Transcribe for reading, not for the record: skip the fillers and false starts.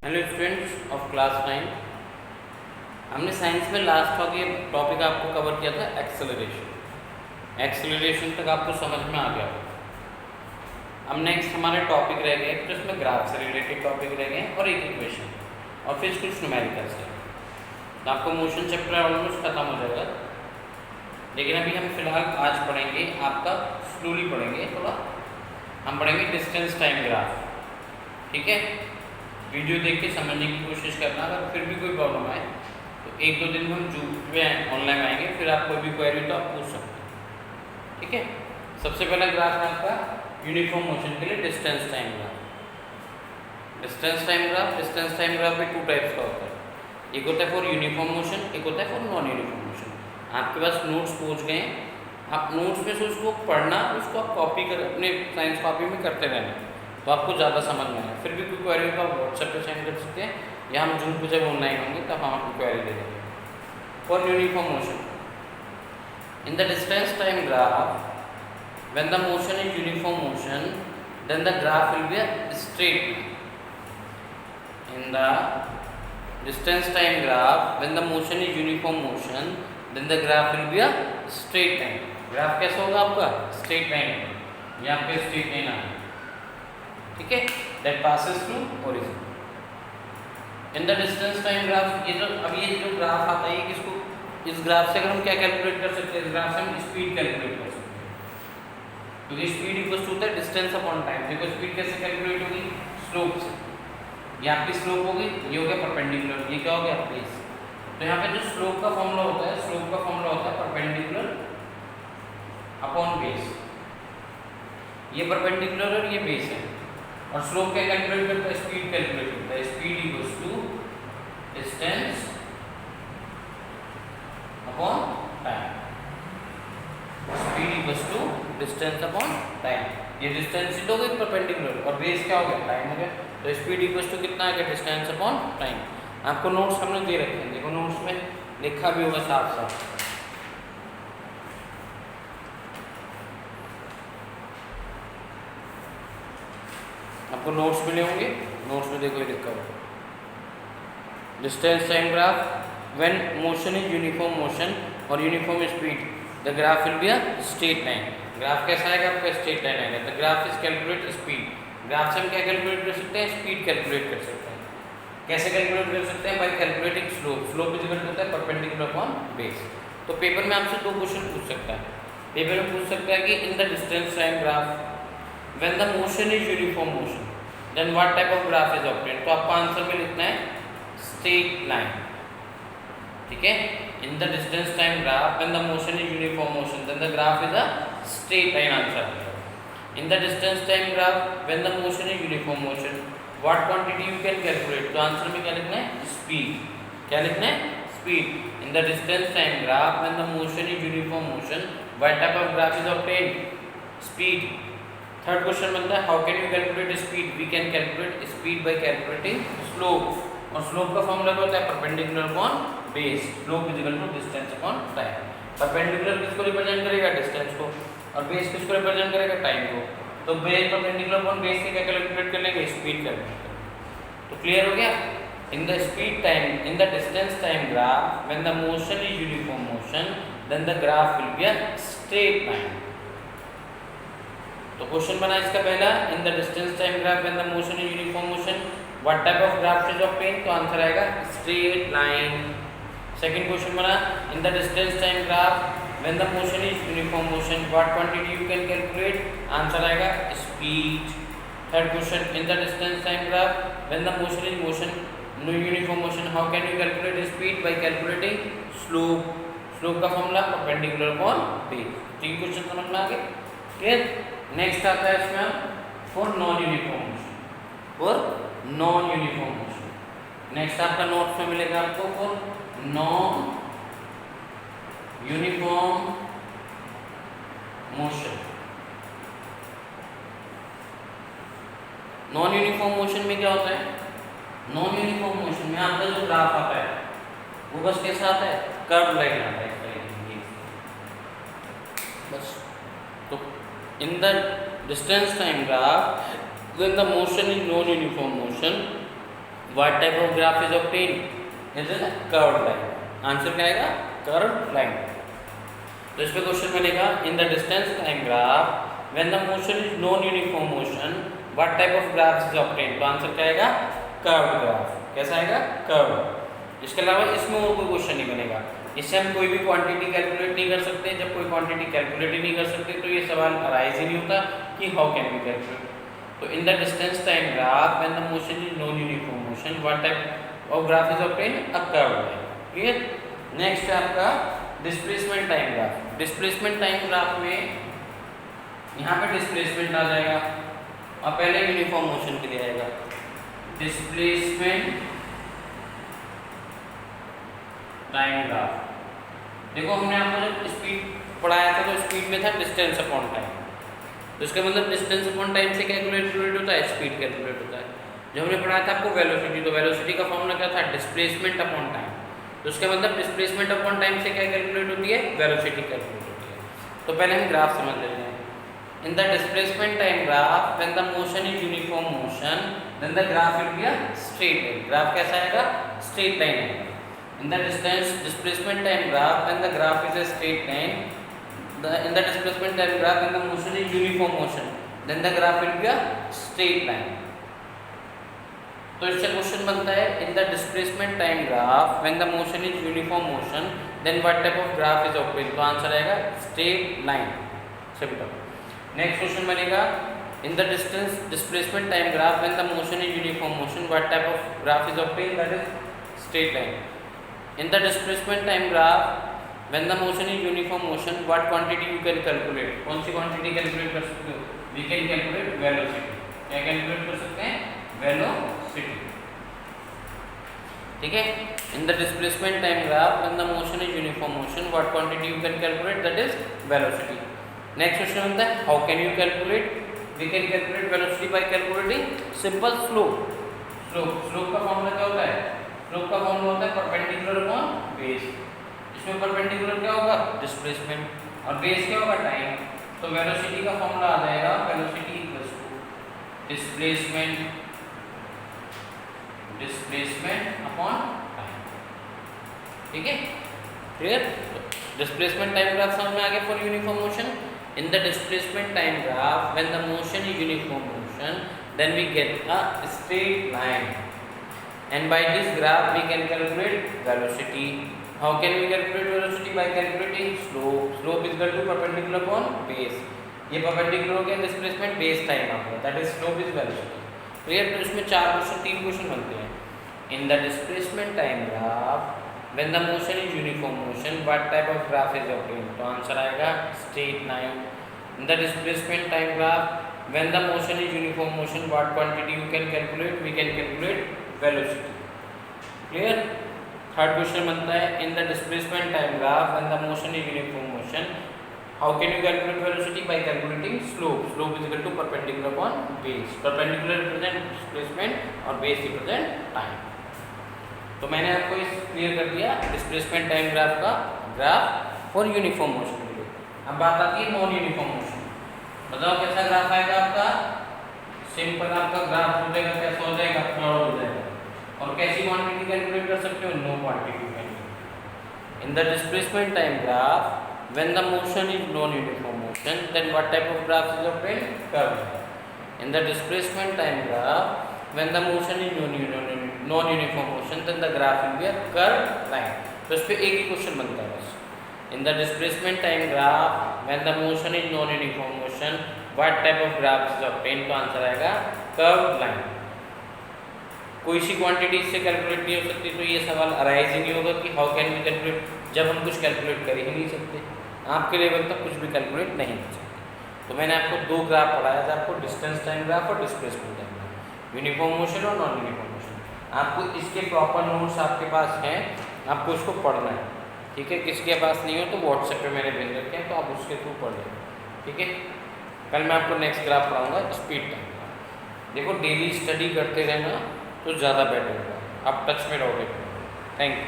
Hello students of class 9। हमने science में last topic आपको कवर किया था एक्सेलरेशन। एक्सेलरेशन तक आपको समझ में आ गया। अब नेक्स्ट हमारे टॉपिक रह गए तो इसमें ग्राफ से रिलेटेड टॉपिक रह गए और एक इक्वेशन और फिर कुछ न्यूमेरिकल से। तो आपको मोशन चैप्टर ऑलमोस्ट खत्म हो जाएगा, लेकिन अभी हम फिलहाल आज पढ़ेंगे, आपका स्लोली पढ़ेंगे थोड़ा। हम पढ़ेंगे डिस्टेंस टाइम ग्राफ। ठीक है, वीडियो देख के समझने की कोशिश करना। अगर फिर भी कोई प्रॉब्लम आए तो एक दो दिन हम जूम पे ऑनलाइन आएंगे, फिर आप कोई भी क्वेरी तो आप पूछ सकते हैं। ठीक है, सबसे पहला ग्राफ है आपका यूनिफॉर्म मोशन के लिए distance time graph. Distance time graph भी टू टाइप्स का होता है। एक होता है फॉर यूनिफॉर्म मोशन, एक होता है फॉर नॉन यूनिफॉर्म मोशन। आपके पास नोट्स पहुँच गए, आप नोट्स में से उसको पढ़ना, उसको आप कॉपी कर अपने साइंस कॉपी में करते रहना, तो आपको ज़्यादा समझ में आएगा। फिर भी कोई क्वेरी को आप व्हाट्सएप पे सेंड कर सकते हैं, या हम जूम पे जब ऑनलाइन होंगे तब हम आपको क्वेरी दे देंगे। For uniform motion in the distance time graph when the motion is uniform motion then the graph will be a straight. In the distance time graph when the motion is uniform motion then the graph will be a straight line. Graph कैसा होगा आपका? Straight line. ये आपके straight line आ, ठीक है, that passes through origin. In the distance time graph, ये जो ग्राफ आता है, किसको, इस ग्राफ से अगर हम क्या कैलकुलेट कर सकते हैं? इस ग्राफ से हम स्पीड कैलकुलेट कर सकते हैं, क्योंकि स्पीड इक्वल्स टू होता है डिस्टेंस अपॉन टाइम। देखो स्पीड कैसे कैलकुलेट होगी? स्लोप से। ये आपकी स्लोप होगी, ये हो गया परपेंडिकुलर, ये क्या हो गया? बेस। तो यहाँ पे जो स्लोप का फॉर्मूला होता है, स्लोप का फॉर्मूला होता है परपेंडिकुलर अपॉन बेस। ये परपेंडिकुलर और ये बेस है, और स्लोप क्या कैलकुलेट करता है? स्पीड कैलकुलेट करता है। Speed equals to distance upon time. Speed equals to distance upon time. ये डिस्टेंस हो गई परपेंडिकुलर, और बेस क्या हो गया? टाइम हो गया। तो स्पीड इक्वल्स टू कितना आ गया? Distance upon time. आपको नोट्स हमने दे रखे हैं, देखो नोट्स में लिखा भी होगा साफ साफ। आपको नोट्स मिले होंगे, नोट्स में देखो ये लिखा हुआ distance time graph when motion is uniform motion और uniform speed the graph will be a straight line. Graph कैसा आएगा आपका? स्ट्रेट लाइन आएगा। The graph is calculate speed. Graph से हम क्या कैलकुलेट कर सकते हैं? स्पीड कैलकुलेट कर सकते हैं। कैसे कैलकुलेट कर सकते हैं? Bye calculating slope. Slope is equal होता है परपेंडिकुलर अपॉन बेस। तो पेपर में आपसे दो क्वेश्चन पूछ सकता है। पेपर में पूछ सकता है कि इन the distance time graph when the motion is uniform motion then what type of graph is obtained। तो आपको आंसर में लिखना है straight line। ठीक है, in the distance time graph when the motion is uniform motion then the graph is a straight line answer. in the distance time graph when the motion is uniform motion what quantity you can calculate। तो answer में क्या लिखना है? speed। क्या लिखना है? speed। in the distance time graph when the motion is uniform motion what type of graph is obtained? speed। Third question बनता है how can you calculate speed. We can calculate speed by calculating slope, और slope का formula क्या होता है? Perpendicular upon base. Slope is equal to distance upon time. Perpendicular किसको represent करेगा? Distance को, और बेस किसको रिप्रेजेंट करेगा? टाइम को। तो बेस परपेंडिकुलर अपॉन बेस से क्या कैलकुलेट कर लेंगे? स्पीड कैलकुलेट करेंगे। तो क्लियर हो गया? In the speed time in the distance time graph when the motion is uniform motion then the graph will be a straight line. तो question बना इसका पहला, in the distance time graph when the motion is uniform motion what type of graph is obtained. तो answer आएगा straight line. Second question बना, in the distance time graph when the motion is uniform motion what quantity you can calculate. Answer आएगा speed. Third question, in the distance time graph when the motion is motion uniform motion how can you calculate speed by calculating slope. Slope का formula perpendicular upon base. तीन question समझ में आ गए? Clear? Next आता है इसमें for non uniform motion. For non uniform motion next आपका notes में मिलेगा आपको for non uniform motion. Non uniform motion में क्या होता है? नॉन यूनिफॉर्म मोशन में आपका जो ग्राफ आता है वो बस कैसा आता है? कर्व लाइन आता है, बस। तो in the distance time graph when the motion is non uniform motion what type of graph is obtained? It is curved line. Answer क्या आएगा? Curved line. तो इस पे क्वेश्चन बनेगा इन the distance time graph when the motion is non uniform motion what type of graph is obtained? तो answer क्या आएगा? Curved graph. कैसा आएगा? कर्व्ड। इसके अलावा इसमें और कोई क्वेश्चन नहीं बनेगा। इससे हम कोई भी क्वांटिटी कैलकुलेट नहीं कर सकते। जब कोई क्वांटिटी कैलकुलेट ही नहीं कर सकते तो ये सवाल अराइज ही नहीं होता कि हाउ कैन वी कैलकुलेट। तो in the distance time graph when the motion is non uniform motion what type of graph is obtained? A curved line. Clear? Next है आपका displacement time graph. Displacement time graph में यहाँ पे displacement आ जाएगा और पहले uniform motion के लिए आएगा डिस्प्लेसमेंट टाइम ग्राफ। देखो हमने आपको जब स्पीड पढ़ाया था तो स्पीड में था डिस्टेंस अपॉन टाइम। तो इसका मतलब डिस्टेंस अपॉन टाइम से कैलकुलेट होता है, स्पीड कैलकुलेट होता है। जो हमने पढ़ाया था आपको वेलोसिटी, तो वेलोसिटी का फॉर्मूला क्या था? Displacement upon time. तो इसका मतलब डिस्प्लेसमेंट अपॉन टाइम से क्या कैलकुलेट होती है? वेलोसिटी कैलकुलेट होती है। तो पहले हम ग्राफ समझ लेते हैं। In the displacement time graph when the motion is uniform motion then the graph will be a straight line. Graph कैसा आएगा? स्ट्रेट लाइन आएगा। In the distance displacement time graph when the graph is a straight line, in the displacement time graph when the motion is uniform motion, then the graph will be a straight line. तो इससे question बनता है in the displacement time graph when the motion is uniform motion, then what type of graph is obtained? तो answer आएगा straight line। Simple. Next question बनेगा in the distance displacement time graph when the motion is uniform motion, what type of graph is obtained? That is straight line. In the displacement time graph when the motion is uniform motion what quantity you can calculate? कौन सी quantity calculate कर सकते हो? We can calculate velocity। क्या calculate कर सकते हैं? Velocity। ठीक है? In the displacement time graph when the motion is uniform motion what quantity you can calculate? That is velocity। Next question होता है how can you calculate? We can calculate velocity by calculating simple slope। Slope का formula क्या होता है? Slope का formula होता है perpendicular upon base. इसमें परपेंडिकुलर क्या होगा? डिस्प्लेसमेंट और बेस क्या होगा? टाइम। तो वेलोसिटी का फॉर्मूला आ जाएगा velocity equals to displacement upon time. ठीक है? क्लियर? डिस्प्लेसमेंट टाइम ग्राफ समझ में आ गया for uniform motion. In the displacement time graph when the motion is uniform motion then we get a straight line. And by this graph we can calculate velocity. How can we calculate velocity? By calculating slope. Slope is equal to perpendicular upon base. ये perpendicular हो गया displacement base time आपका, that is slope is velocity. Clear? तो इसमें तीन question बनते हैं। In the displacement time graph when the motion is uniform motion what type of graph is obtained? तो आंसर आएगा straight line। In the displacement time graph when the motion is uniform motion what quantity you can calculate? We can calculate velocity। Clear? Third question बनता है in the displacement time graph when the motion is uniform motion how can you calculate velocity? By calculating slope. Slope is equal to perpendicular upon base. Perpendicular represent displacement और base represent time. तो मैंने आपको इस clear कर दिया displacement time graph का graph for uniform motion के लिए। अब बात आती है नॉन यूनिफॉर्म मोशन। बताओ कैसा ग्राफ आएगा आपका? सिंपल आपका ग्राफ हो जाएगा, कैसा हो जाएगा? कर्व हो जाएगा। और कैसी क्वांटिटी कैलकुलेट कर सकते हो? No quantity calculate. In the displacement time graph when the motion is non uniform motion then what type of graph is obtained? Curve. In the displacement time graph when the motion is non uniform motion then the graph will be a curve line. तो इस पे एक ही question बनता है बस। In the displacement time graph when the motion is non uniform motion what type of graph is obtained? तो answer आएगा कर्व लाइन। कोई सी क्वांटिटी इससे कैलकुलेट नहीं हो सकती, तो ये सवाल अराइज ही नहीं होगा कि हाउ कैन वी कैलकुलेट, जब हम कुछ कैलकुलेट कर ही नहीं सकते। आपके लेवल तक कुछ भी कैलकुलेट नहीं कर सकते। तो मैंने आपको दो ग्राफ पढ़ाया था, आपको डिस्टेंस टाइम ग्राफ और displacement time graph, uniform motion और नॉन यूनिफॉर्म मोशन। आपको इसके प्रॉपर नोट्स आपके पास हैं, आपको इसको पढ़ना है। ठीक है? किसके पास नहीं हो तो व्हाट्सएप पे मैंने भेज रखे हैं, तो आप उसके थ्रू पढ़ लें। ठीक है? कल मैं आपको नेक्स्ट ग्राफ पढ़ाऊँगा स्पीड टाइम। देखो डेली स्टडी करते रहना तो ज़्यादा बेटर होगा। आप टच में रहोगे। Thank you.